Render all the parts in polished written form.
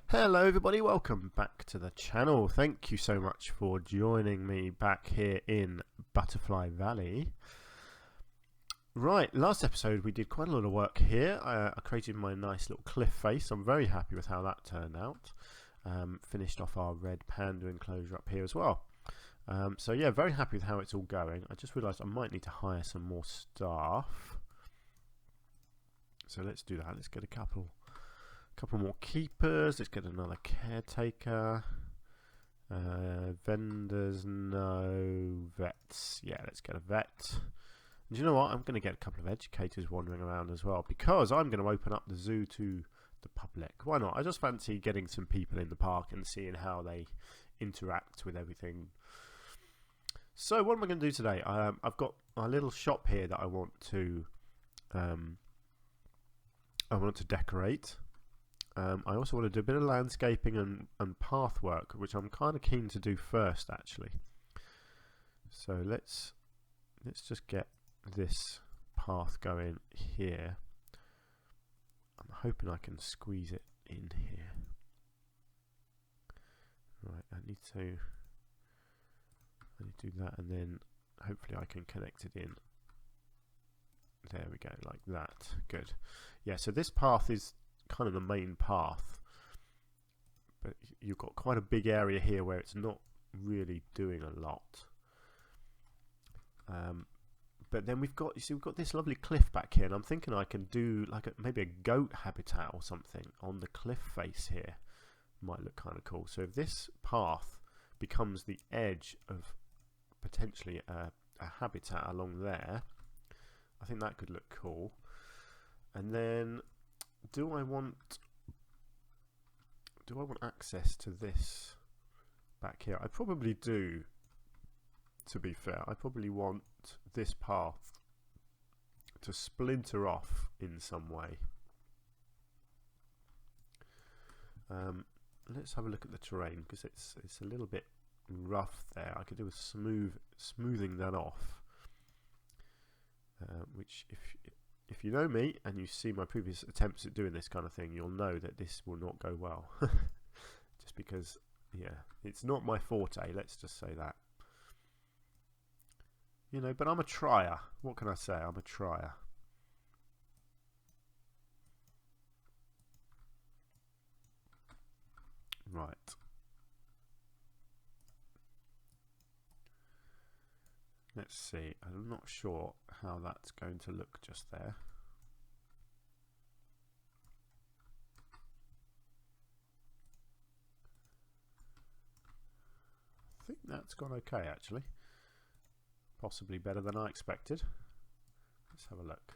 Hello everybody, welcome back to the channel. Thank you so much for joining me back here in Butterfly Valley. Right, last episode we did quite a lot of work here. I created my nice little cliff face. I'm very happy with how that turned out. Finished off our red panda enclosure up here as well. So yeah, very happy with how it's all going. I just realised I might need to hire some more staff. So let's do that. Let's get a couple more keepers. Let's get another caretaker. Vendors, no. Vets, yeah, let's get a vet. And you know what? I'm going to get a couple of educators wandering around as well, because I'm going to open up the zoo to the public. Why not? I just fancy getting some people in the park and seeing how they interact with everything. So what am I going to do today? I've got my little shop here that I want to decorate. I also want to do a bit of landscaping and path work, which I'm kind of keen to do first, actually. So let's just get this path going here. I'm hoping I can squeeze it in here. Right, I need to do that, and then hopefully I can connect it in. There we go, like that. Good. Yeah, so this path is kind of the main path, but you've got quite a big area here where it's not really doing a lot. But then we've got this lovely cliff back here, and I'm thinking I can do like maybe a goat habitat or something on the cliff face here. Might look kind of cool. So if this path becomes the edge of potentially a habitat along there, I think that could look cool. And then do I want access to this back here? I probably do, to be fair. I probably want this path to splinter off in some way. Let's have a look at the terrain, because it's a little bit rough there. I could do with smoothing that off, which if you know me and you see my previous attempts at doing this kind of thing, you'll know that this will not go well. Just because, yeah, it's not my forte, let's just say that. You know, but I'm a trier. What can I say? I'm a trier. Right. Let's see. I'm not sure how that's going to look just there. I think that's gone okay, actually. Possibly better than I expected. Let's have a look.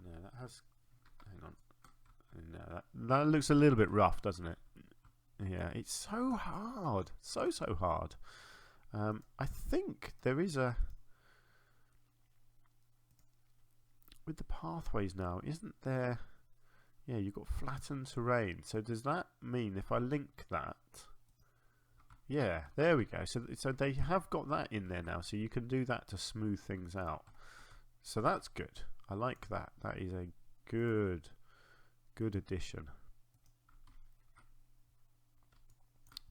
No, that has... Hang on. No, that looks a little bit rough, doesn't it? Yeah, it's so hard. So hard. I think there is a... With the pathways now, isn't there... Yeah, you've got flattened terrain. So does that mean if I link that... Yeah, there we go. So they have got that in there now. So you can do that to smooth things out. So that's good. I like that. That is a good addition.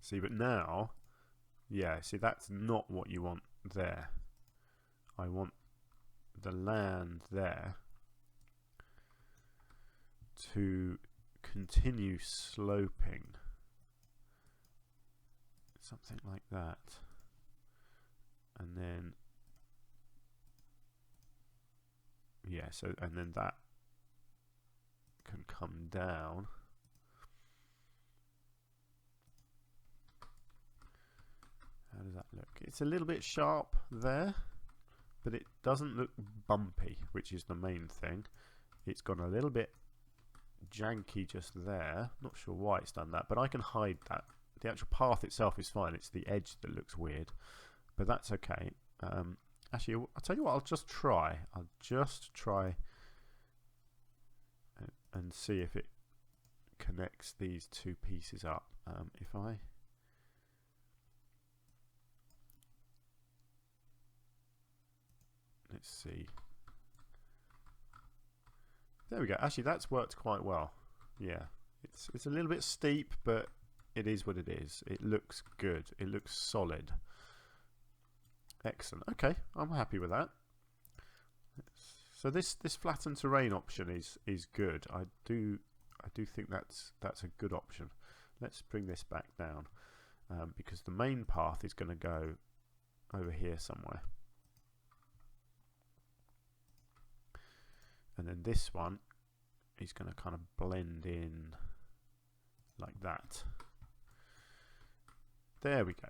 See, but now... Yeah, see, that's not what you want there. I want the land there to continue sloping. Something like that. And then, yeah, so, and then that can come down. How does that look? It's a little bit sharp there, but it doesn't look bumpy, which is the main thing. It's gone a little bit janky just there. Not sure why it's done that, but I can hide that. The actual path itself is fine. It's the edge that looks weird, but that's okay. Actually, I'll tell you what, I'll just try and see if it connects these two pieces up. If I... Let's see. There we go. Actually, that's worked quite well. Yeah, it's a little bit steep, but it is what it is. It looks good. It looks solid. Excellent. Okay, I'm happy with that. So this flattened terrain option is good. I do think that's a good option. Let's bring this back down because the main path is going to go over here somewhere, and then this one is going to kind of blend in like that. There we go.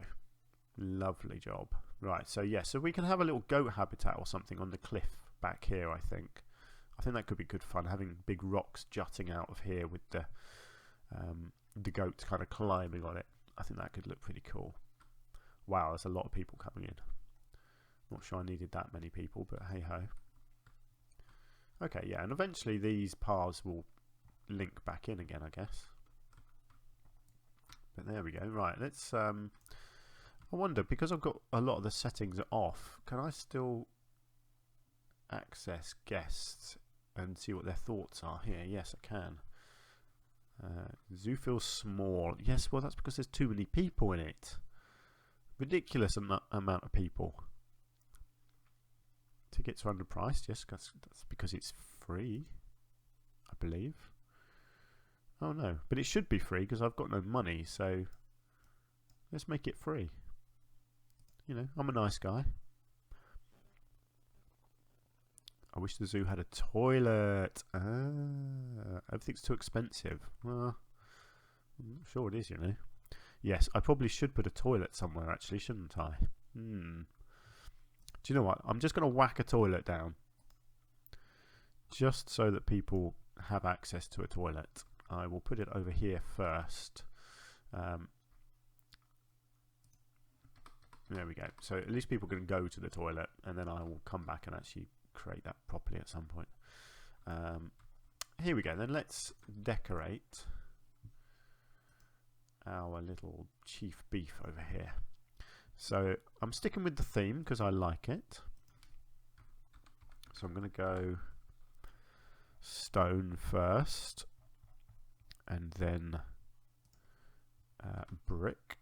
Lovely job. Right, so yeah, so we can have a little goat habitat or something on the cliff back here. I think that could be good fun, having big rocks jutting out of here with the goats kind of climbing on it. I think that could look pretty cool. Wow, there's a lot of people coming in. Not sure I needed that many people, but hey ho. Okay, yeah, and eventually these paths will link back in again, I guess. But there we go. Right, let's I wonder, because I've got a lot of the settings off, can I still access guests and see what their thoughts are here? Yes, I can. Zoo feels small. Yes, well, that's because there's too many people in it. Ridiculous amount of people. Tickets are underpriced. Yes, that's because it's free, I believe. Oh no, but it should be free because I've got no money, so let's make it free. You know, I'm a nice guy. I wish the zoo had a toilet. Everything's too expensive. Well, I'm not sure it is, you know. Yes, I probably should put a toilet somewhere, actually, shouldn't I? Do you know what? I'm just going to whack a toilet down. Just so that people have access to a toilet. I will put it over here first. There we go. So at least people can go to the toilet, and then I will come back and actually create that properly at some point. Here we go. Then let's decorate our little chief beef over here. So I'm sticking with the theme because I like it. So I'm going to go stone first, and then brick.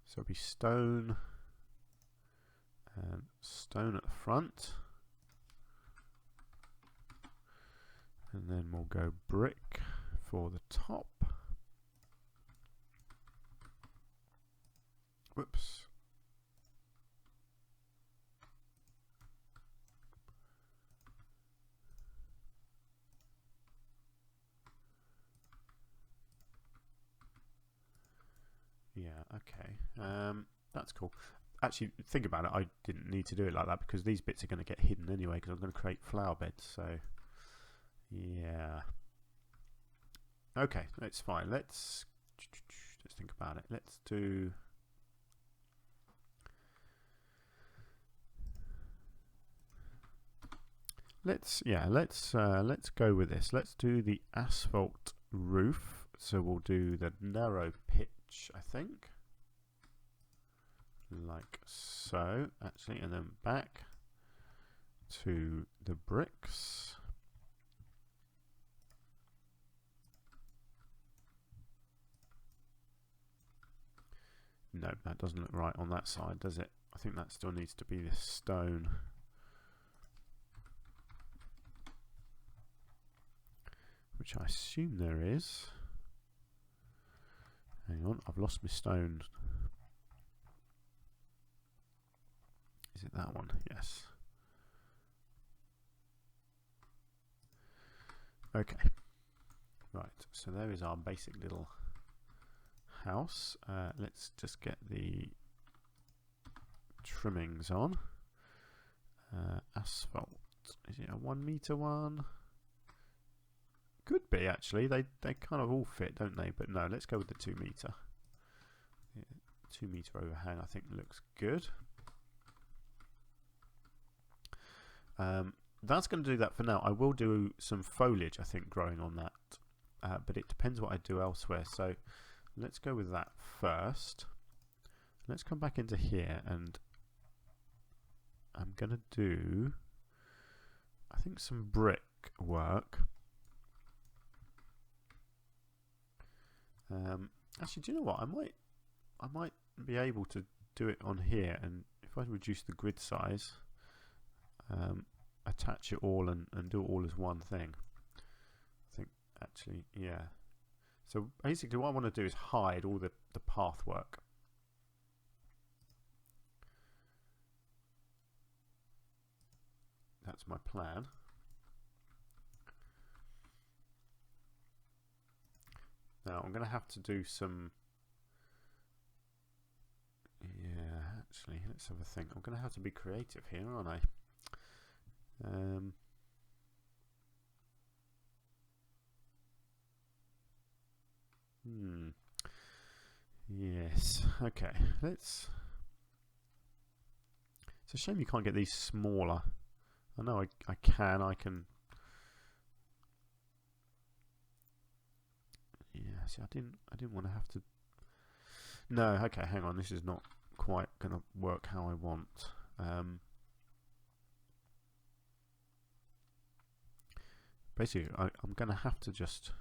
So it'll be stone and stone at the front, and then we'll go brick for the top. Whoops. Yeah, okay. That's cool. Actually, think about it. I didn't need to do it like that because these bits are going to get hidden anyway because I'm going to create flower beds. So, yeah. Okay, that's fine. Let's think about it. Let's do... Let's go with this. Let's do the asphalt roof. So we'll do the narrow pitch, I think. Like so, actually, and then back to the bricks. No, that doesn't look right on that side, does it? I think that still needs to be this stone. Which I assume there is. Hang on, I've lost my stone. Is it that one? Yes. Okay. Right, so there is our basic little house. Let's just get the trimmings on. Asphalt. Is it a 1 meter one? Could be, actually. They kind of all fit, don't they? But no, let's go with the 2 meter. Yeah, 2 meter overhang, I think, looks good. That's going to do that for now. I will do some foliage, I think, growing on that. But it depends what I do elsewhere. So let's go with that first. Let's come back into here, and I'm going to do, I think, some brick work. Actually, do you know what? I might be able to do it on here, and if I reduce the grid size, attach it all and do it all as one thing. I think actually, yeah. So basically what I want to do is hide all the path work. That's my plan. Now I'm going to have to do some, yeah, actually let's have a think. I'm going to have to be creative here, aren't I? Yes, okay, let's, it's a shame you can't get these smaller. I know I can, yeah, see I didn't want to have to, no, okay, hang on, this is not quite going to work how I want. Basically I'm going to have to just,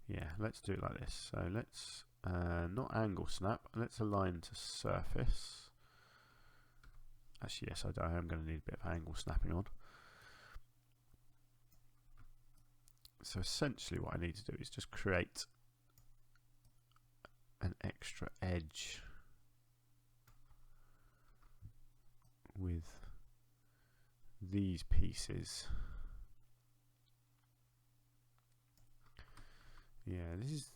yeah, let's do it like this. So let's not angle snap, let's align to surface. Actually, yes, I am going to need a bit of angle snapping on. So essentially what I need to do is just create an extra edge with these pieces. Yeah, this is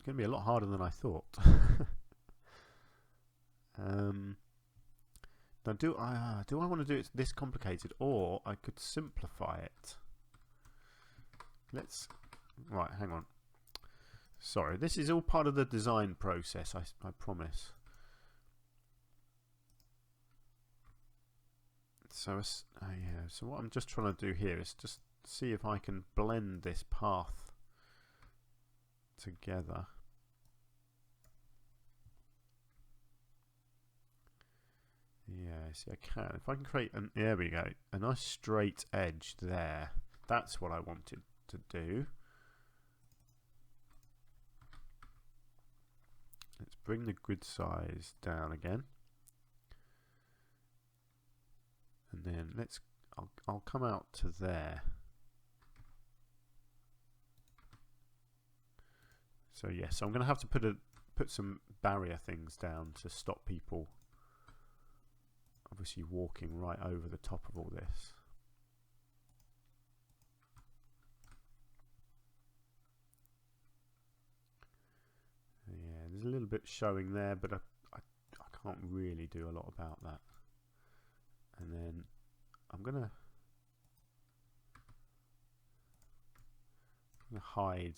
going to be a lot harder than I thought. Now, do I want to do it this complicated, or I could simplify it? Let's, right, hang on. Sorry, this is all part of the design process, I promise. So, yeah, so what I'm just trying to do here is just see if I can blend this path together. Yeah, see I can. If I can create an, there we go, a nice straight edge there. That's what I wanted to do. Let's bring the grid size down again. And then I'll come out to there. So yes, I'm going to have to put some barrier things down to stop people obviously walking right over the top of all this. Yeah, there's a little bit showing there, but I can't really do a lot about that. And then I'm gonna hide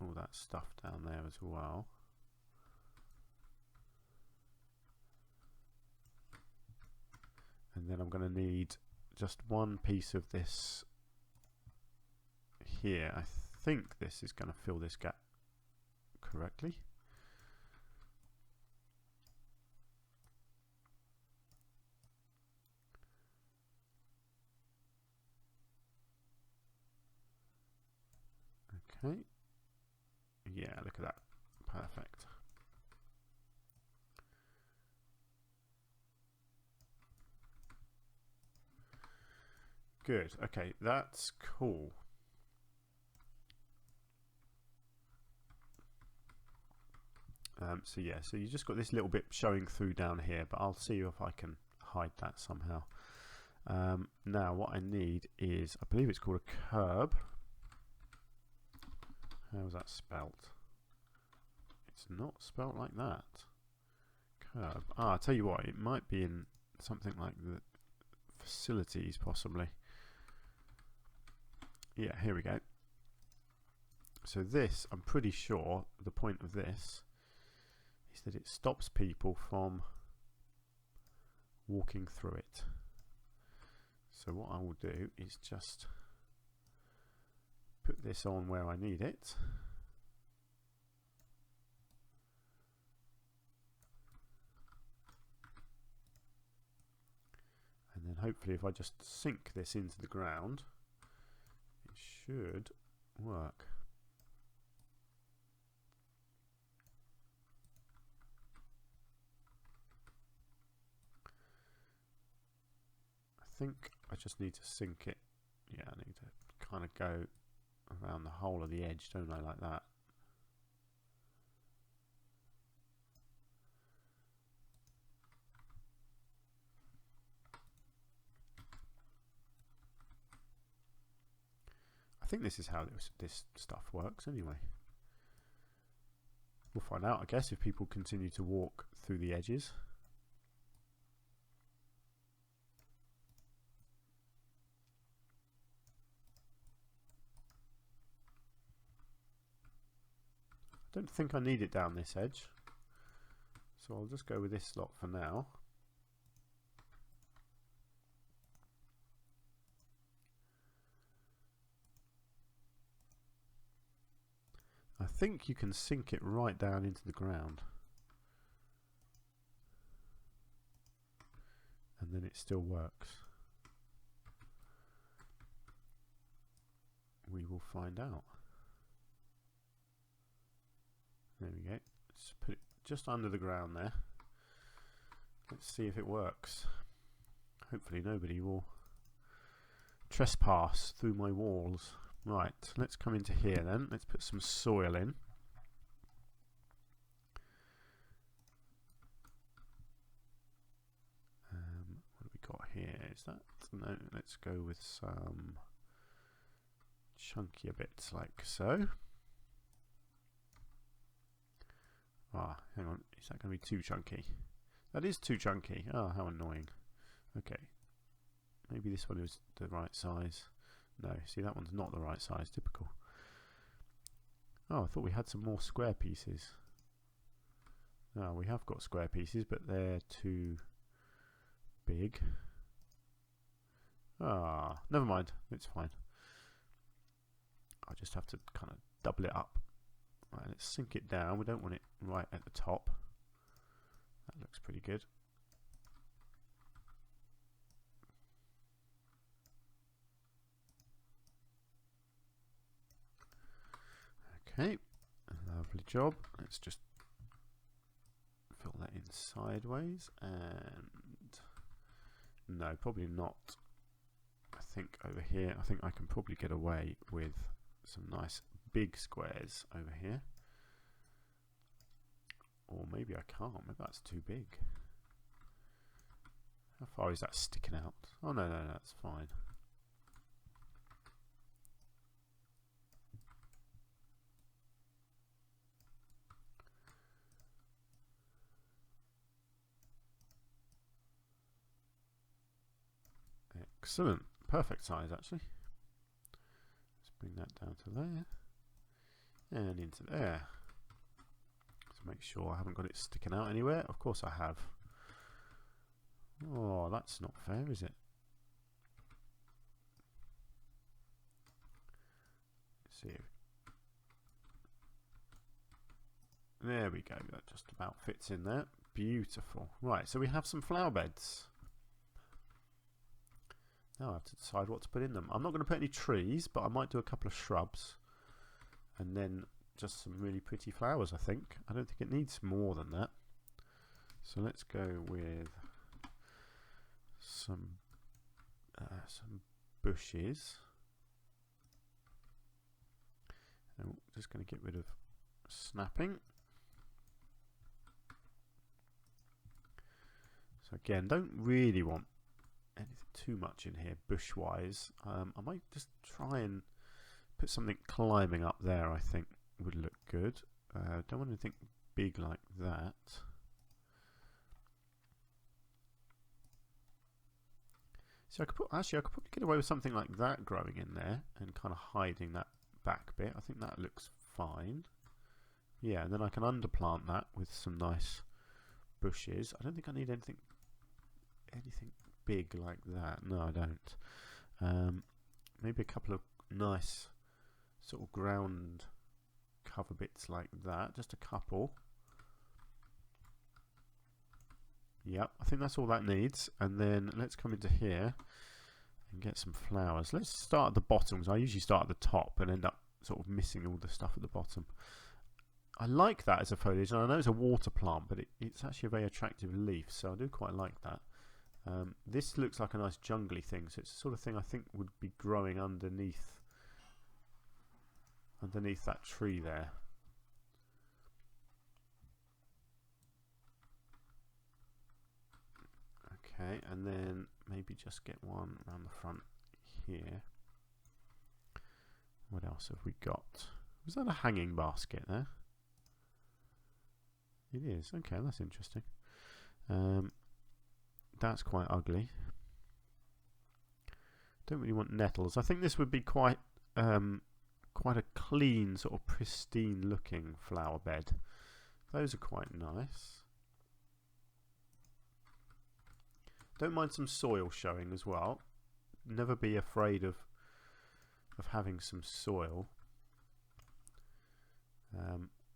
all that stuff down there as well. And then I'm going to need just one piece of this here. I think this is going to fill this gap correctly. Okay. Yeah, look at that. Perfect. Good. Okay, that's cool. So yeah, so you just got this little bit showing through down here, but I'll see if I can hide that somehow. Now what I need is, I believe it's called a curb. How's that spelt? It's not spelt like that. Curb. Ah, I'll tell you what, it might be in something like the facilities possibly. Yeah, here we go. So this, I'm pretty sure the point of this is that it stops people from walking through it. So what I will do is just put this on where I need it. And then hopefully if I just sink this into the ground, should work. I think I just need to sink it. Yeah, I need to kind of go around the whole of the edge, don't I, like that. I think this is how this stuff works anyway. We'll find out, I guess, if people continue to walk through the edges. I don't think I need it down this edge, so I'll just go with this slot for now. I think you can sink it right down into the ground, and then it still works. We will find out. There we go. Let's put it just under the ground there. Let's see if it works. Hopefully nobody will trespass through my walls. Right, let's come into here then. Let's put some soil in. What have we got here? Is that... no, let's go with some chunkier bits like so. Ah, hang on. Is that going to be too chunky? That is too chunky. Oh, how annoying. Okay. Maybe this one is the right size. No, see, that one's not the right size. Typical. Oh, I thought we had some more square pieces. No, we have got square pieces, but they're too big. Ah, never mind. It's fine. I just have to kind of double it up. Right, let's sink it down. We don't want it right at the top. That looks pretty good. Okay, lovely job. Let's just fill that in sideways, and no, probably not. I think over here, I think I can probably get away with some nice big squares over here. Or maybe I can't, maybe that's too big. How far is that sticking out? Oh no, no, that's fine. Excellent, perfect size actually. Let's bring that down to there and into there. Let's make sure I haven't got it sticking out anywhere. Of course I have. Oh, that's not fair, is it? Let's see. There we go, that just about fits in there. Beautiful. Right, so we have some flower beds. Now I have to decide what to put in them. I'm not going to put any trees, but I might do a couple of shrubs. And then just some really pretty flowers, I think. I don't think it needs more than that. So let's go with some bushes. And we're just going to get rid of snapping. So again, don't really want anything too much in here bush wise. I might just try and put something climbing up there. I think would look good. Don't want anything big like that. So I could probably get away with something like that growing in there and kind of hiding that back bit. I think that looks fine. Yeah, and then I can underplant that with some nice bushes. I don't think I need anything big like that. No, I don't. Maybe a couple of nice sort of ground cover bits like that. Just a couple. Yep, I think that's all that needs. And then let's come into here and get some flowers. Let's start at the bottom, because I usually start at the top and end up sort of missing all the stuff at the bottom. I like that as a foliage, and I know it's a water plant, but it's actually a very attractive leaf, so I do quite like that. This looks like a nice jungly thing, so it's the sort of thing I think would be growing underneath that tree there. Okay, and then maybe just get one around the front here. What else have we got? Was that a hanging basket there? It is. Okay, that's interesting. That's quite ugly. Don't really want nettles. I think this would be quite a clean, sort of pristine looking flower bed. Those are quite nice. Don't mind some soil showing as well. Never be afraid of having some soil.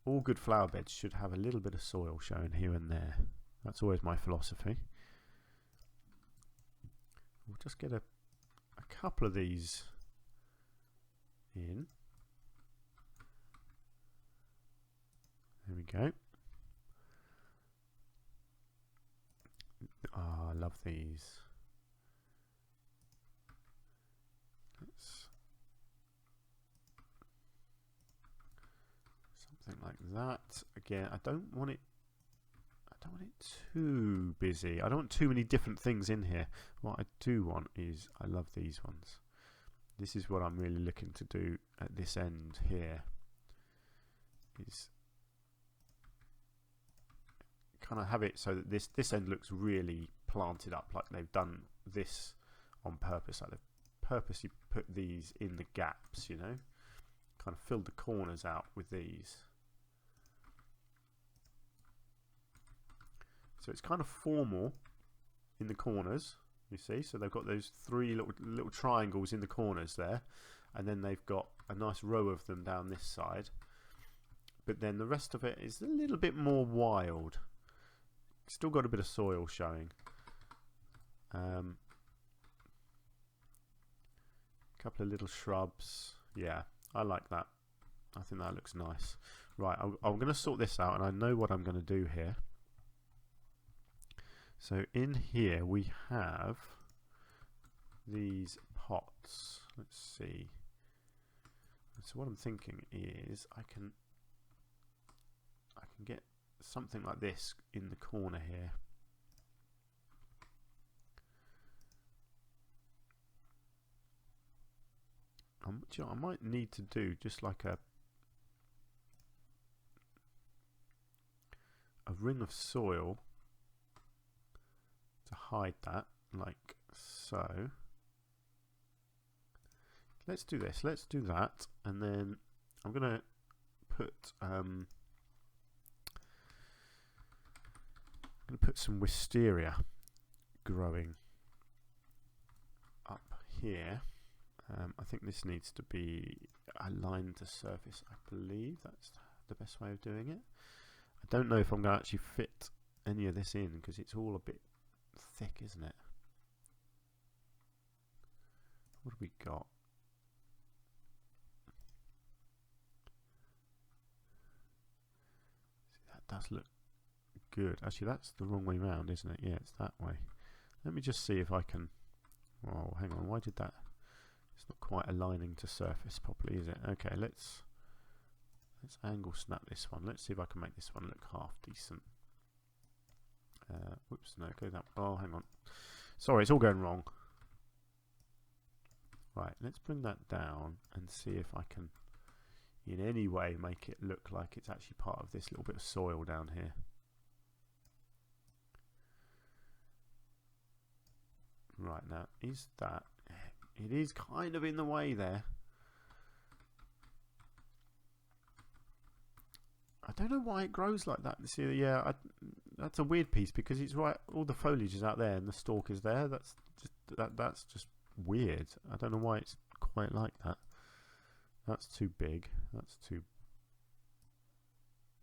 All good flower beds should have a little bit of soil showing here and there. That's always my philosophy. We'll just get a couple of these in. There we go. Oh, I love these. Let's something like that. Again, I don't want it too busy. I don't want too many different things in here. What I do want is, I love these ones. This is what I'm really looking to do at this end here. Is kind of have it so that this end looks really planted up, like they've done this on purpose, like they've purposely put these in the gaps, you know, kind of filled the corners out with these. So it's kind of formal in the corners, you see. So they've got those three little triangles in the corners there, and then they've got a nice row of them down this side. But then the rest of it is a little bit more wild. Still got a bit of soil showing. Couple of little shrubs. Yeah, I like that. I think that looks nice. Right, I'm going to sort this out, and I know what I'm going to do here. So in here we have these pots. Let's see. So what I'm thinking is I can get something like this in the corner here. You know, I might need to do just like a ring of soil to hide that, like so. Let's do this. Let's do that, and then I'm gonna put some wisteria growing up here. I think this needs to be aligned to surface. I believe that's the best way of doing it. I don't know if I'm going to actually fit any of this in, because it's all a bit thick, isn't it? What have we got? See, that does look good. Actually, that's the wrong way round, isn't it? Yeah, it's that way. Let me just see if I can... Oh, hang on. Why did that... It's not quite aligning to surface properly, is it? Okay, let's angle snap this one. Let's see if I can make this one look half decent. Whoops, no, go that. Oh, hang on. Sorry, it's all going wrong. Right, let's bring that down and see if I can, in any way, make it look like it's actually part of this little bit of soil down here. Right, now, is that... It is kind of in the way there. I don't know why it grows like that. See, yeah, that's a weird piece, because it's right. All the foliage is out there and the stalk is there. That's just weird. I don't know why it's quite like that. That's too big. That's too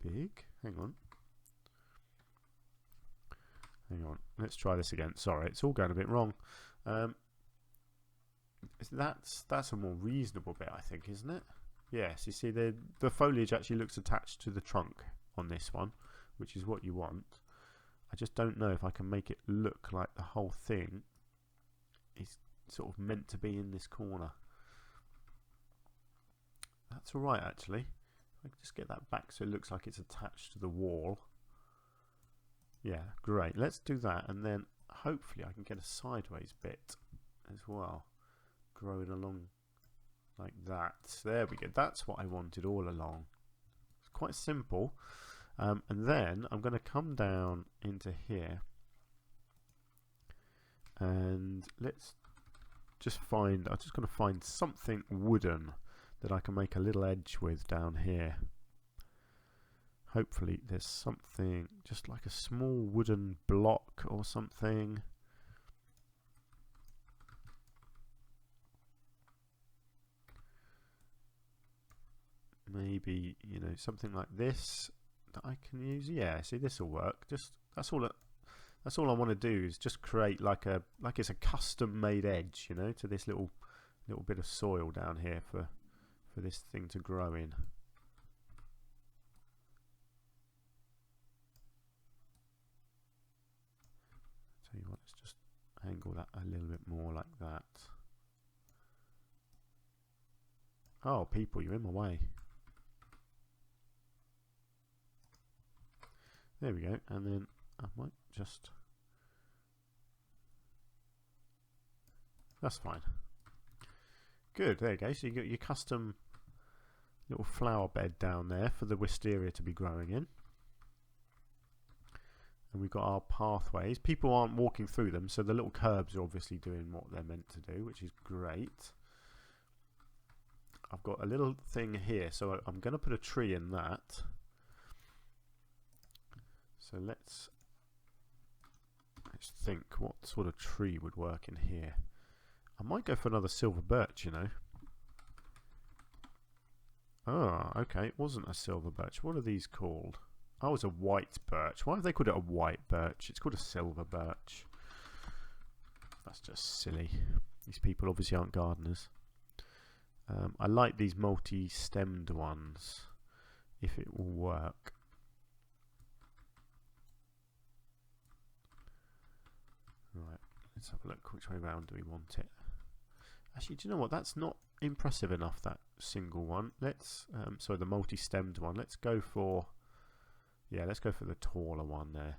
big. Hang on. Hang on. Let's try this again. Sorry, it's all going a bit wrong. That's a more reasonable bit, I think, isn't it? Yes, you see the foliage actually looks attached to the trunk on this one, which is what you want. I just don't know if I can make it look like the whole thing is sort of meant to be in this corner. That's alright, actually. I can just get that back so it looks like it's attached to the wall. Yeah, great. Let's do that, and then hopefully I can get a sideways bit as well, growing along like that. There we go. That's what I wanted all along. It's quite simple. And then I'm going to come down into here, and let's just find, I'm just going to find something wooden that I can make a little edge with down here. Hopefully there's something, just like a small wooden block or something. Maybe, you know, something like this that I can use. Yeah, see, this will work. Just that's all I want to do is just create like it's a custom made edge, you know, to this little bit of soil down here for this thing to grow in. Tell you what, let's just angle that a little bit more like that. Oh, people, you're in my way. There we go, and then I might just... That's fine. Good, there you go. So you got your custom little flower bed down there for the wisteria to be growing in. And we've got our pathways. People aren't walking through them, so the little curbs are obviously doing what they're meant to do, which is great. I've got a little thing here, so I'm going to put a tree in that. So let's think what sort of tree would work in here. I might go for another silver birch, you know. Ah, okay, it wasn't a silver birch. What are these called? Oh, it's a white birch. Why have they called it a white birch? It's called a silver birch. That's just silly. These people obviously aren't gardeners. I like these multi-stemmed ones, if it will work. Right, let's have a look. Which way round do we want it? Actually, do you know what? That's not impressive enough, that single one. Let's, sorry, the multi-stemmed one. Let's go for, yeah, let's go for the taller one there.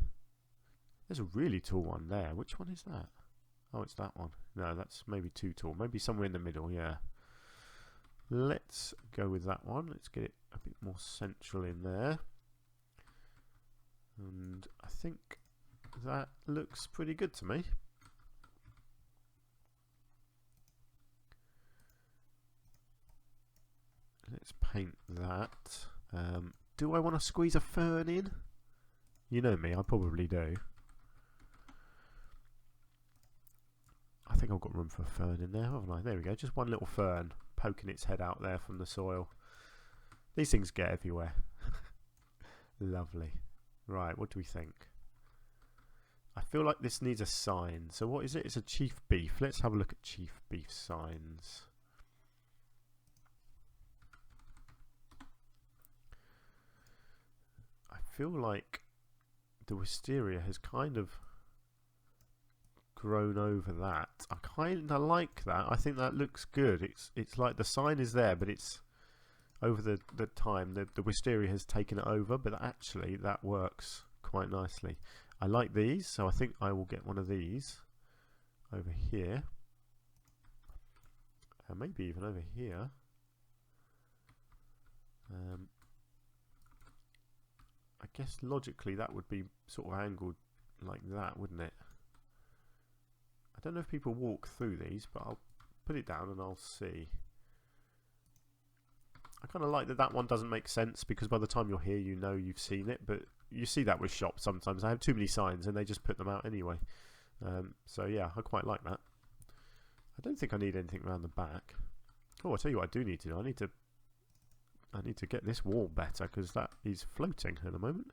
There's a really tall one there. Which one is that? Oh, it's that one. No, that's maybe too tall. Maybe somewhere in the middle, yeah. Let's go with that one. Let's get it a bit more central in there. And I think that looks pretty good to me. Let's paint that. Do I want to squeeze a fern in? You know me, I probably do. I think I've got room for a fern in there, haven't I? There we go, just one little fern poking its head out there from the soil. These things get everywhere. Lovely. Right, what do we think? I feel like this needs a sign. So what is it? It's a chief beef. Let's have a look at chief beef signs. I feel like the wisteria has kind of grown over that. I kind of like that. I think that looks good. It's like the sign is there, but it's over the time the wisteria has taken it over, but actually that works quite nicely. I like these, so I think I will get one of these over here, and maybe even over here. I guess logically that would be sort of angled like that, wouldn't it? I don't know if people walk through these, but I'll put it down and I'll see. I kind of like that one doesn't make sense, because by the time you're here you know you've seen it, but you see that with shops sometimes. I have too many signs and they just put them out anyway. So yeah, I quite like that. I don't think I need anything around the back. Oh, I'll tell you what I do need to do. I need to get this wall better, because that is floating at the moment.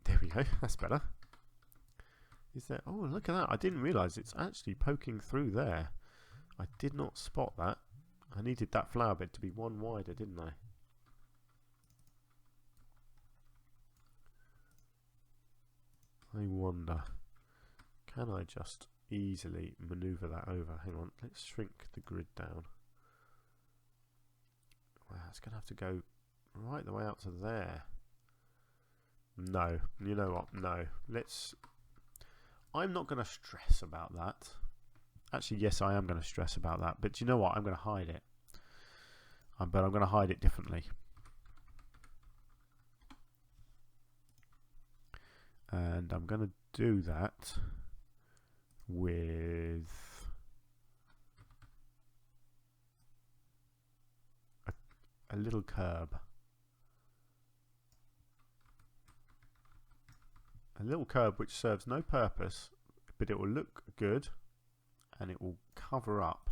There we go, that's better. Is there? Oh, look at that. I didn't realise it's actually poking through there. I did not spot that. I needed that flower bed to be one wider, didn't I? I wonder, can I just easily maneuver that over? Hang on, let's shrink the grid down. Wow, it's going to have to go right the way out to there. No, you know what? No, I'm not going to stress about that. Actually, yes, I am going to stress about that. But you know what? I'm going to hide it. But I'm going to hide it differently. And I'm going to do that with a little curb. A little curb which serves no purpose, but it will look good and it will cover up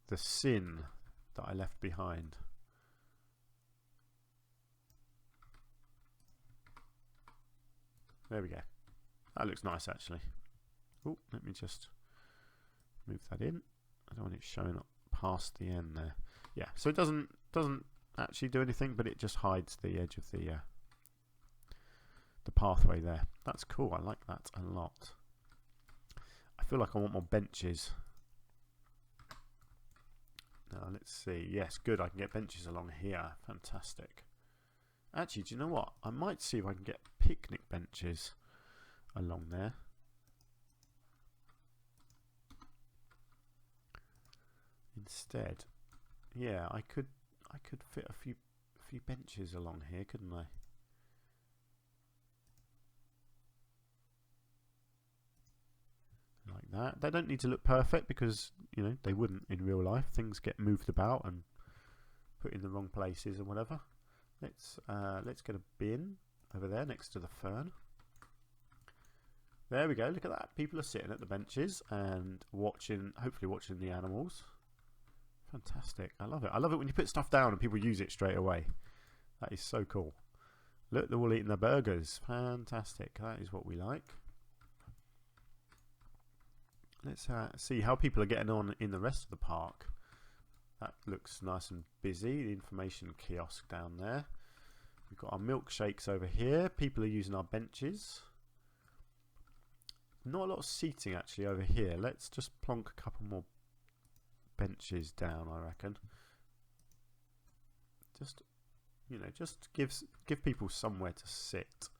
the sin that I left behind. There we go. That looks nice actually. Oh, let me just move that in. I don't want it showing up past the end there. Yeah, so it doesn't actually do anything, but it just hides the edge of the pathway there. That's cool. I like that a lot. I feel like I want more benches. Now let's see. Yes, good. I can get benches along here. Fantastic. Actually, do you know what? I might see if I can get picnic benches along there. Instead, yeah, I could fit a few benches along here, couldn't I? Like that. They don't need to look perfect because, you know, they wouldn't in real life. Things get moved about and put in the wrong places or whatever. Let's get a bin over there next to the fern. There we go. Look at that. People are sitting at the benches and watching, hopefully watching the animals. Fantastic. I love it. I love it when you put stuff down and people use it straight away. That is so cool. Look, they're all eating their burgers. Fantastic. That is what we like. Let's see how people are getting on in the rest of the park. That looks nice and busy. The information kiosk down there. We've got our milkshakes over here. People are using our benches. Not a lot of seating actually over here. Let's just plonk a couple more benches down, I reckon. Just, you know, just give people somewhere to sit.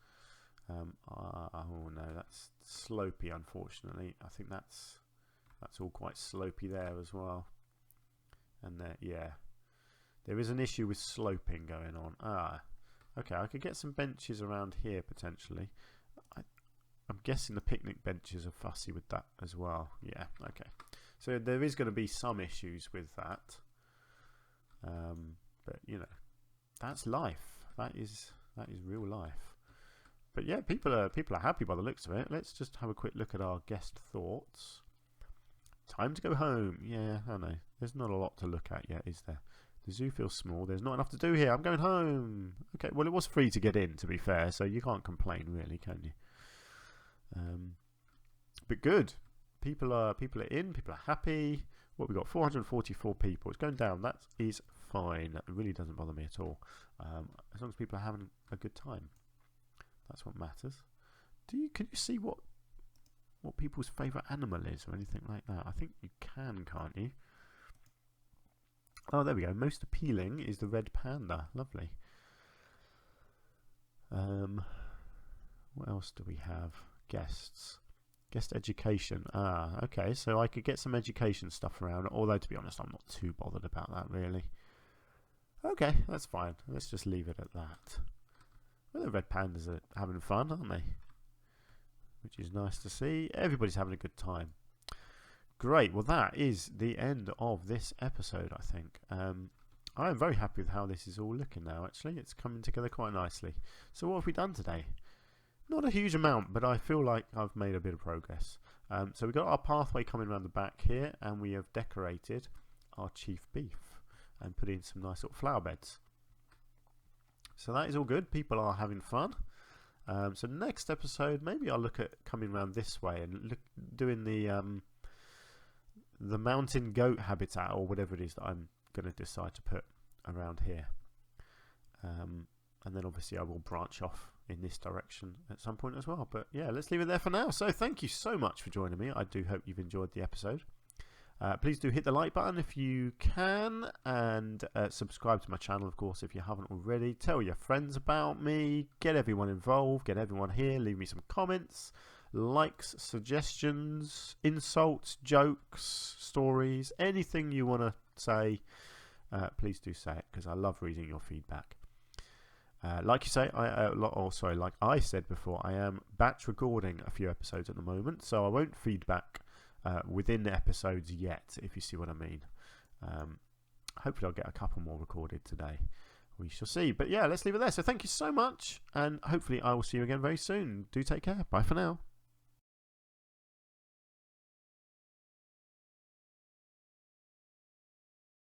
Oh no, that's slopey, unfortunately. I think that's all quite slopey there as well. And there, yeah, there is an issue with sloping going on. Okay, I could get some benches around here potentially. I'm guessing the picnic benches are fussy with that as well. Yeah, okay. So there is going to be some issues with that. But you know, that's life. That is real life. But yeah, people are happy by the looks of it. Let's just have a quick look at our guest thoughts. Time to go home. Yeah, I know. There's not a lot to look at yet, is there? The zoo feels small. There's not enough to do here. I'm going home. Okay, well, it was free to get in, to be fair, so you can't complain, really, can you? But good. People are in. People are happy. What we got? 444 people. It's going down. That is fine. It really doesn't bother me at all. As long as people are having a good time, that's what matters. Can you see what people's favourite animal is or anything like that? I think you can, can't you? Oh, there we go. Most appealing is the red panda. Lovely. What else do we have? Guests. Guest education. Okay. So I could get some education stuff around. Although, to be honest, I'm not too bothered about that, really. Okay, that's fine. Let's just leave it at that. Well, the red pandas are having fun, aren't they? Which is nice to see. Everybody's having a good time. Great. Well, that is the end of this episode, I think. I am very happy with how this is all looking now, actually. It's coming together quite nicely. So what have we done today? Not a huge amount, but I feel like I've made a bit of progress. So we've got our pathway coming around the back here, and we have decorated our chief beef and put in some nice little flower beds. So that is all good. People are having fun. So next episode, maybe I'll look at coming around this way and doing the mountain goat habitat, or whatever it is that I'm going to decide to put around here. And then obviously I will branch off in this direction at some point as well. But yeah, let's leave it there for now. So thank you so much for joining me. I do hope you've enjoyed the episode. Please do hit the like button if you can, and subscribe to my channel, of course, if you haven't already. Tell your friends about me, get everyone involved, get everyone here, leave me some comments, likes, suggestions, insults, jokes, stories, anything you want to say. Please do say it, because I love reading your feedback. Like I said before, I am batch recording a few episodes at the moment, so I won't feedback within episodes yet, if you see what I mean. Hopefully I'll get a couple more recorded today. We shall see. But yeah, let's leave it there. So thank you so much, and hopefully I will see you again very soon. Do take care. Bye for now.